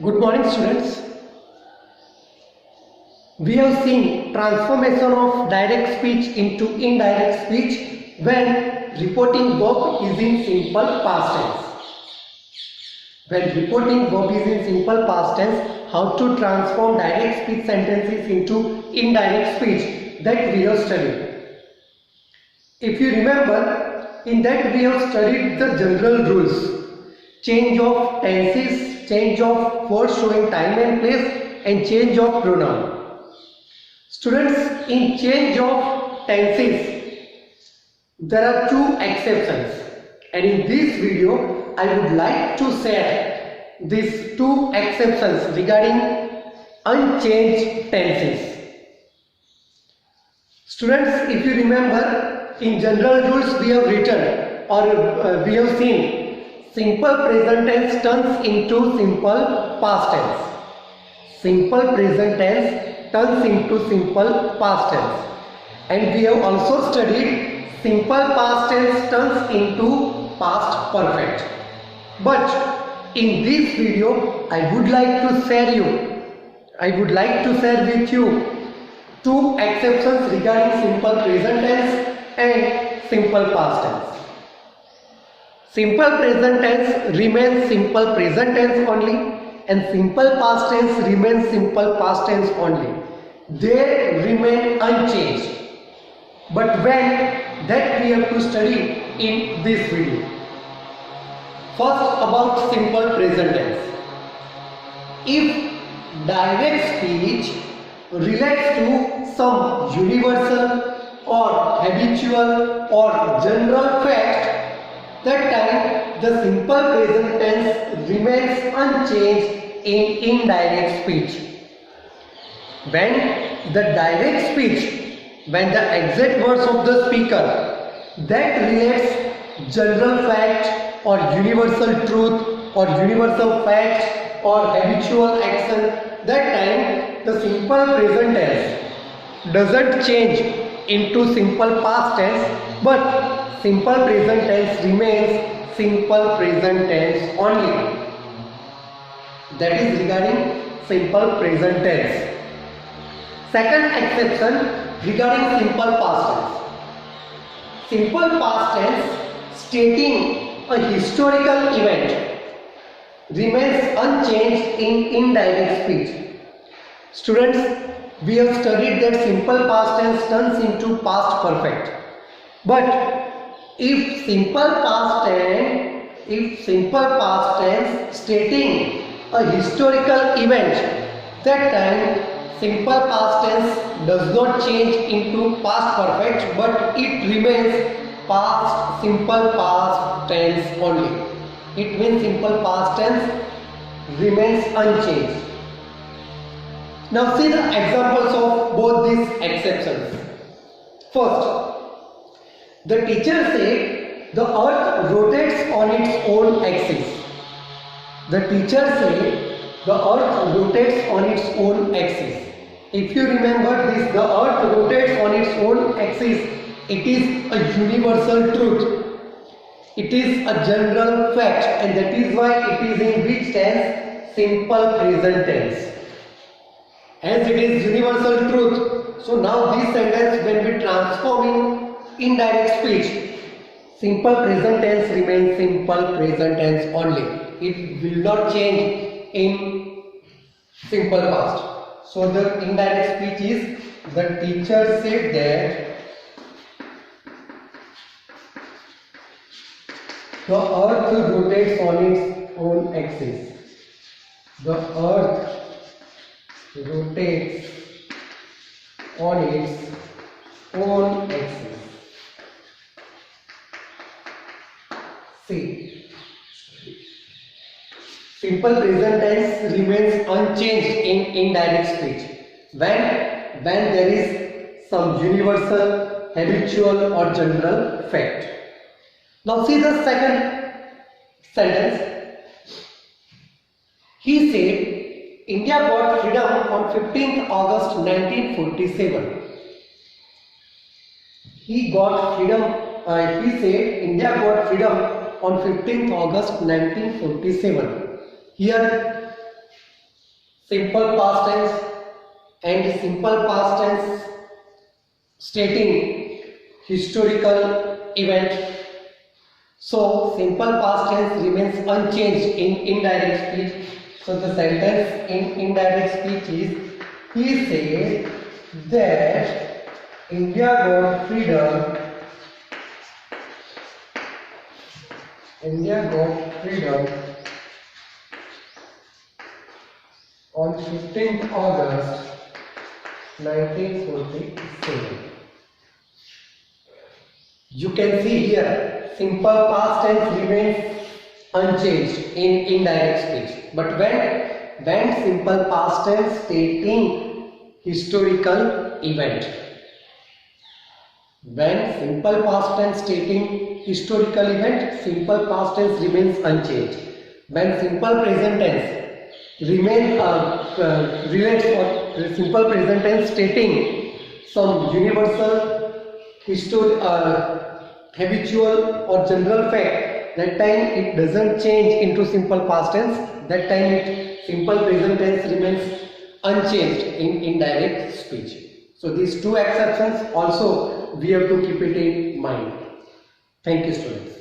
Good morning, students. We have seen transformation of direct speech into indirect speech when reporting verb is in simple past tense. When reporting verb is in simple past tense, how to transform direct speech sentences into indirect speech, that we have studied. If you remember, in that we have studied the general rules, change of tenses, change of words showing time and place, and change of pronoun. Students, in change of tenses, there are two exceptions, and in this video I would like to share these two exceptions regarding unchanged tenses. Students, if you remember, in general rules we have written or we have seen simple present tense turns into simple past tense. Simple present tense turns into simple past tense, and we have also studied simple past tense turns into past perfect. But in this video I would like to share with you two exceptions regarding simple present tense and simple past tense. Simple present tense remains simple present tense only, and simple past tense remains simple past tense only. They remain unchanged. But when, that we have to study in this video. First, about simple present tense. If direct speech relates to some universal or habitual or general fact, that time the simple present tense remains unchanged in indirect speech. When the direct speech, when the exact words of the speaker that relates general fact or universal truth or universal fact or habitual action, that time the simple present tense doesn't change into simple past tense, but simple present tense remains simple present tense only. That is regarding simple present tense. Second exception regarding simple past tense. Simple past tense stating a historical event remains unchanged in indirect speech. Students, we have studied that simple past tense turns into past perfect. But if simple past tense stating a historical event, that time simple past tense does not change into past perfect, but it remains simple past tense only. It means simple past tense remains unchanged. Now see the examples of both these exceptions. First, the teacher said the earth rotates on its own axis. The teacher said the earth rotates on its own axis. If you remember this, the earth rotates on its own axis, it is a universal truth. It is a general fact, and that is why it is in which tense? Simple present tense. As it is universal truth, so now this sentence when we transform in indirect speech, simple present tense remains simple present tense only. It will not change in simple past. So the indirect speech is the teacher said that the earth rotates on its own axis. The earth rotates on its own axis. See, simple present tense remains unchanged in indirect speech when there is some universal, habitual or general fact. Now see the second sentence. He said India got freedom on 15th August 1947. He said India got freedom on 15th August 1947. Here simple past tense and simple past tense stating historical event. So simple past tense remains unchanged in indirect speech. So the sentence in indirect speech is, he said that India got freedom. India got freedom on 15th August 1947. You can see here simple past tense remains unchanged in indirect speech. But when simple past tense stating historical event. When simple past tense stating historical event, simple past tense remains unchanged. When simple present tense relates or simple present tense stating some universal habitual or general fact, that time it doesn't change into simple past tense. That time simple present tense remains unchanged in indirect speech. So these two exceptions also we have to keep it in mind. Thank you, students.